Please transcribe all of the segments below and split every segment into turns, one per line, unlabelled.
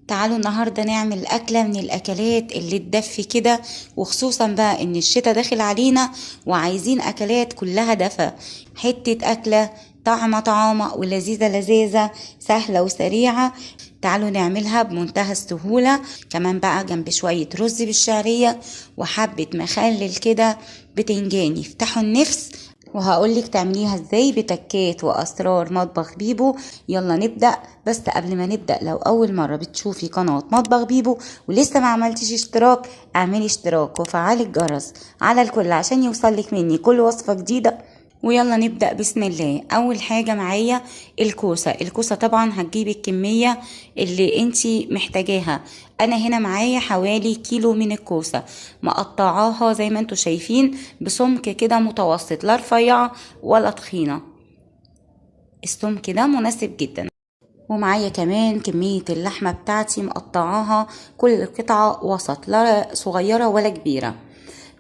تعالوا النهاردة نعمل أكلة من الأكلات اللي تدفي كده، وخصوصا بقى إن الشتاء داخل علينا وعايزين أكلات كلها دفى. حتة أكلة طعمة طعامة ولذيذة لذيذة، سهلة وسريعة. تعالوا نعملها بمنتهى السهولة، كمان بقى جنب شوية رز بالشعرية وحبة مخلل كده بتنجان يفتحوا النفس. وهقولك تعمليها ازاي بتكات واسرار مطبخ بيبو. يلا نبدأ. بس قبل ما نبدأ، لو اول مرة بتشوفي قناة مطبخ بيبو ولسه ما عملتيش اشتراك، اعملي اشتراك وفعلي الجرس على الكل عشان يوصلك مني كل وصفة جديدة. ويلا نبدأ بسم الله. اول حاجة معايا الكوسة طبعا هتجيبي الكمية اللي انتي محتاجاها. انا هنا معايا حوالي كيلو من الكوسة، مقطعاها زي ما انتوا شايفين بسمك كده متوسط، لا رفيعة ولا تخينة، السمك ده مناسب جدا. ومعايا كمان كمية اللحمة بتاعتي مقطعاها كل قطعة وسط، لا صغيرة ولا كبيرة.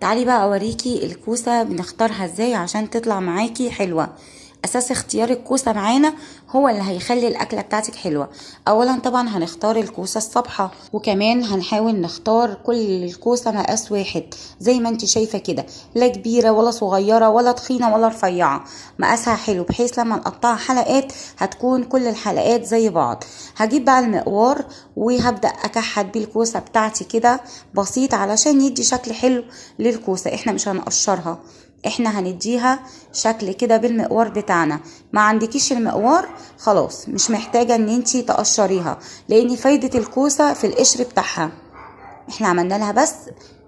تعالي بقى اوريكي الكوسة بنختارها ازاي عشان تطلع معاكي حلوة. اساس اختيار الكوسة معانا هو اللي هيخلي الاكلة بتاعتك حلوة. اولا طبعا هنختار الكوسة الصبحة، وكمان هنحاول نختار كل الكوسة مقاس واحد زي ما انت شايفة كده، لا كبيرة ولا صغيرة ولا تخينة ولا رفيعة، مقاسها حلو بحيث لما نقطعها حلقات هتكون كل الحلقات زي بعض. هجيب بقى المقوار وهبدأ اكحت بيه الكوسة بتاعتي كده بسيط علشان يدي شكل حلو للكوسة. احنا مش هنقشرها، احنا هنديها شكل كده بالمقوار بتاعنا. ما عندكيش المقوار خلاص مش محتاجة ان انتي تقشريها، لان فايدة الكوسة في القشر بتاعها. احنا عملنا لها بس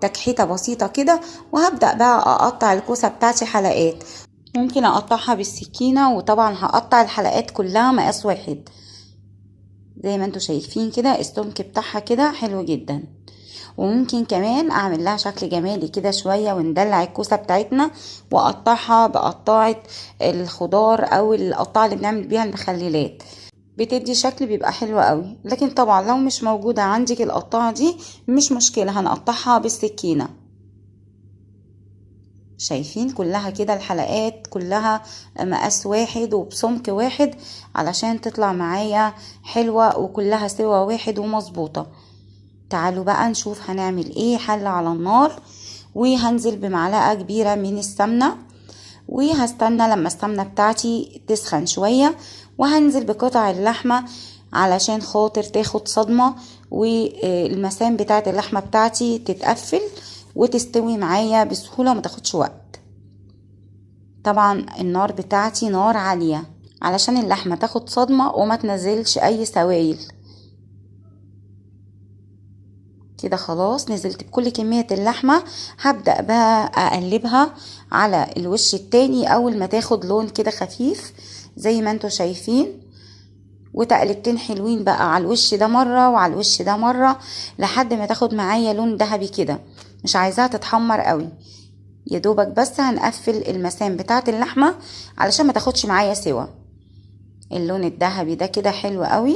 تكحيتة بسيطة كده. وهبدأ بقى اقطع الكوسة بتاعتي حلقات، ممكن اقطعها بالسكينة، وطبعا هقطع الحلقات كلها مقاس واحد زي ما انتوا شايفين كده. السمك بتاعها كده حلو جدا. وممكن كمان اعمل لها شكل جمالي كده شوية وندلع الكوسة بتاعتنا واقطعها بقطاعة الخضار او القطاعة اللي بنعمل بيها المخللات، بتدي شكل بيبقى حلو قوي. لكن طبعا لو مش موجودة عندك القطاعة دي مش مشكلة، هنقطعها بالسكينة. شايفين كلها كده الحلقات كلها مقاس واحد وبسمك واحد علشان تطلع معايا حلوة وكلها سوا واحد ومظبوطة. تعالوا بقى نشوف هنعمل ايه. حلة على النار وهنزل بمعلقة كبيرة من السمنة، وهستنى لما السمنة بتاعتي تسخن شوية، وهنزل بقطع اللحمة علشان خاطر تاخد صدمة والمسام بتاعت اللحمة بتاعتي تتقفل وتستوي معايا بسهولة وما تاخدش وقت. طبعا النار بتاعتي نار عالية علشان اللحمة تاخد صدمة وما تنزلش اي سوائل. كده خلاص نزلت بكل كمية اللحمة. هبدأ بقى اقلبها على الوش التاني اول ما تاخد لون كده خفيف زي ما انتوا شايفين، وتقلبتين حلوين بقى على الوش ده مرة وعلى الوش ده مرة لحد ما تاخد معايا لون ذهبي كده. مش عايزاها تتحمر قوي، يا دوبك بس هنقفل المسام بتاعت اللحمة علشان ما تاخدش معايا سوا. اللون الذهبي ده كده حلو قوي.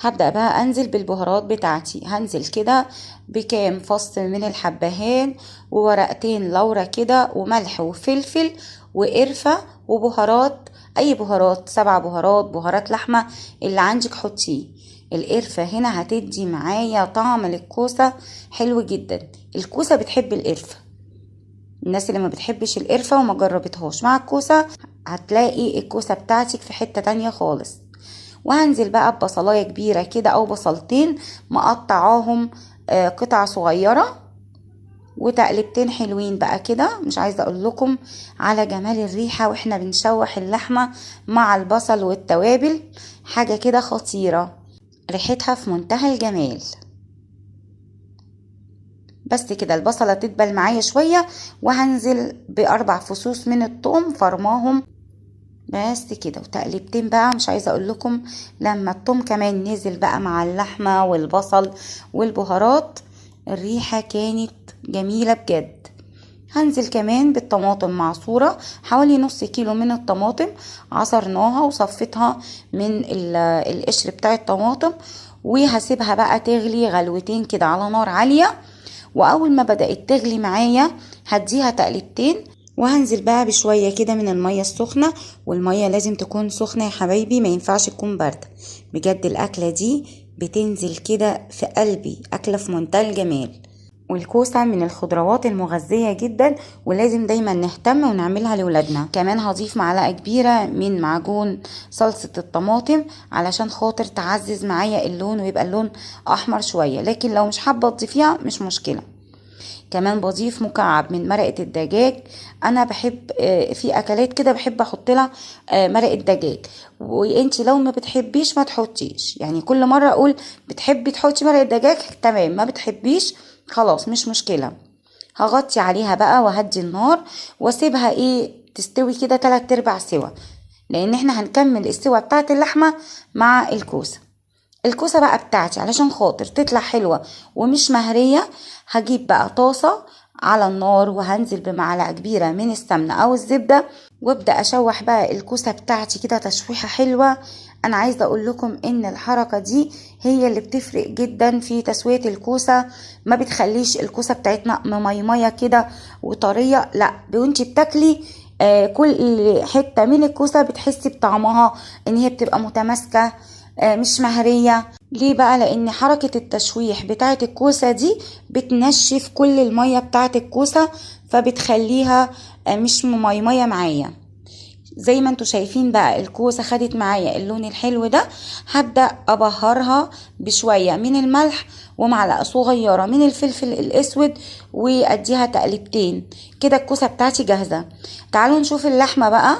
هبدأ بقى انزل بالبهارات بتاعتي. هنزل كده بكام فص من الحبهان وورقتين لورا كده وملح وفلفل وقرفة وبهارات، اي بهارات، 7 بهارات، بهارات لحمة اللي عندك حطيه. القرفة هنا هتدي معايا طعم للكوسة حلو جدا. الكوسة بتحب القرفة. الناس اللي ما بتحبش القرفة وما جربتهاش مع الكوسة هتلاقي الكوسة بتاعتك في حتة تانية خالص. وهنزل بقى ببصلاية كبيرة كده او بصلتين مقطعاهم قطع صغيرة، وتقلبتين حلوين بقى كده. مش عايزة اقول لكم على جمال الريحة واحنا بنشوح اللحمة مع البصل والتوابل، حاجة كده خطيرة، ريحتها في منتهى الجمال. بس كده البصلة تدبل معايا شوية، وهنزل ب4 فصوص من الثوم فرماهم بس كده، وتقلبتين بقى. مش عايزه اقول لكم لما الثوم كمان نزل بقى مع اللحمه والبصل والبهارات الريحه كانت جميله بجد. هنزل كمان بالطماطم معصوره، حوالي نص كيلو من الطماطم عصرناها وصفتها من القشر بتاع الطماطم، وهسيبها بقى تغلي غلوتين كده على نار عاليه. واول ما بدأت تغلي معايا هديها تقلبتين، وهنزل بقى بشوية كده من المية السخنة. والمية لازم تكون سخنة يا حبايبي، ما ينفعش تكون باردة. بجد الأكلة دي بتنزل كده في قلبي، أكلة في منتهى الجمال. والكوسة من الخضروات المغذية جدا، ولازم دايما نهتم ونعملها لولادنا. كمان هضيف معلقة كبيرة من معجون صلصة الطماطم علشان خاطر تعزز معايا اللون ويبقى اللون احمر شوية، لكن لو مش حابة تضيفيها مش مشكلة. كمان بضيف مكعب من مرقة الدجاج. انا بحب في اكلات كده بحب احط لها مرقة دجاج، وانتي لو ما بتحبيش ما تحطيش، يعني كل مرة اقول بتحبي تحطي مرقة دجاج تمام، ما بتحبيش خلاص مش مشكلة. هغطي عليها بقى وهدي النار واسيبها تستوي كده 3/4 سوا، لان احنا هنكمل السوا بتاعت اللحمة مع الكوسة. الكوسة بقى بتاعتي علشان خاطر تطلع حلوة ومش مهرية، هجيب بقى طاسة على النار وهنزل بمعلقة كبيرة من السمنة او الزبدة، وابدأ اشوح بقى الكوسة بتاعتي كده تشويحة حلوة. انا عايزة اقول لكم ان الحركة دي هي اللي بتفرق جدا في تسوية الكوسة، ما بتخليش الكوسة بتاعتنا مميمية كده وطرية، لا وانتي بتاكلي كل حتة من الكوسة بتحسي بطعمها ان هي بتبقى متماسكة مش مهرية. ليه بقى؟ لان حركة التشويح بتاعت الكوسة دي بتنشف كل المية بتاعت الكوسة، فبتخليها مش مميمية معايا. زي ما انتوا شايفين بقى الكوسة خدت معايا اللون الحلو ده، هبدأ ابهرها بشوية من الملح ومعلقة صغيرة من الفلفل الاسود واديها تقلبتين كده. الكوسة بتاعتي جاهزة. تعالوا نشوف اللحمة بقى.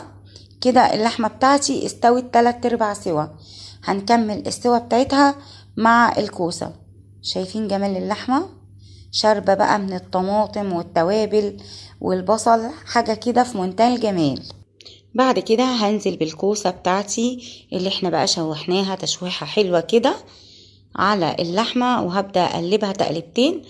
كده اللحمة بتاعتي استوت 3/4 سوا. هنكمل السوا بتاعتها مع الكوسة. شايفين جمال اللحمة؟ شاربة بقى من الطماطم والتوابل والبصل، حاجة كده في منتهى الجمال. بعد كده هنزل بالكوسة بتاعتي اللي احنا بقى شوحناها تشويحة حلوة كده على اللحمة، وهبدأ اقلبها تقلبتين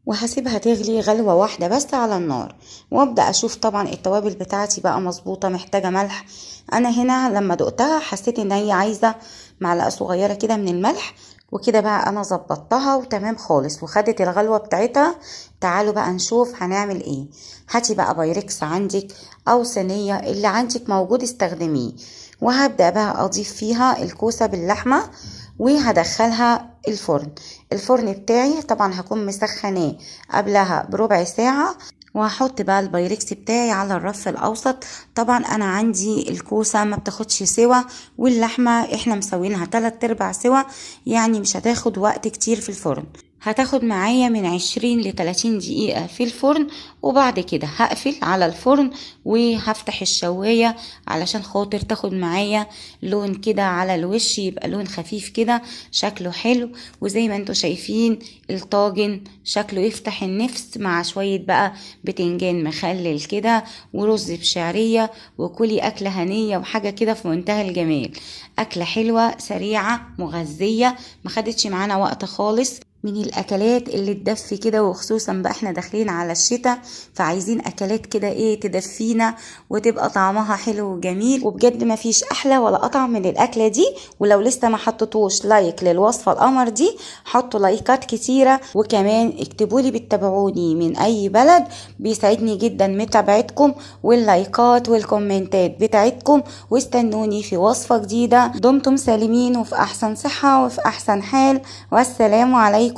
وهسيبها تغلي غلوة واحدة بس على النار، وابدأ اشوف طبعا التوابل بتاعتي بقى مظبوطة، محتاجة ملح. انا هنا لما دقتها حسيت ان هي عايزة معلقة صغيرة كده من الملح، وكده بقى انا ظبطتها وتمام خالص وخدت الغلوة بتاعتها. تعالوا بقى نشوف هنعمل ايه. هاتي بقى بايركس عندك او صينية، اللي عندك موجود استخدميه، وهبدأ بقى اضيف فيها الكوسة باللحمة وهدخلها الفرن. الفرن بتاعي طبعا هكون مسخناه قبلها بربع ساعة، وهحط بقى البايركس بتاعي على الرف الاوسط. طبعا انا عندي الكوسة ما بتاخدش سوا، واللحمة احنا مسوينها 3/4 سوا، يعني مش هتاخد وقت كتير في الفرن، هتاخد معايا من 20 ل 30 دقيقة في الفرن. وبعد كده هقفل على الفرن وهفتح الشواية علشان خاطر تاخد معايا لون كده على الوش، يبقى لون خفيف كده شكله حلو. وزي ما انتوا شايفين الطاجن شكله يفتح النفس، مع شوية بقى بتنجان مخلل كده ورز بشعرية، وكلي أكلة هنية وحاجة كده في منتهى الجمال. أكلة حلوة سريعة مغذية ما خدتش معانا وقت خالص، من الاكلات اللي تدفي كده، وخصوصا بقى احنا داخلين على الشتاء، فعايزين اكلات كده تدفينا وتبقى طعمها حلو وجميل. وبجد ما فيش احلى ولا اطعم من الاكله دي. ولو لسه ما حطيتوش لايك للوصفه القمر دي، حطوا لايكات كتيره، وكمان اكتبوا لي بتتابعوني من اي بلد، بيسعدني جدا متابعتكم واللايكات والكومنتات بتاعتكم. واستنوني في وصفه جديده. دمتم سالمين وفي احسن صحه وفي احسن حال، والسلام عليكم.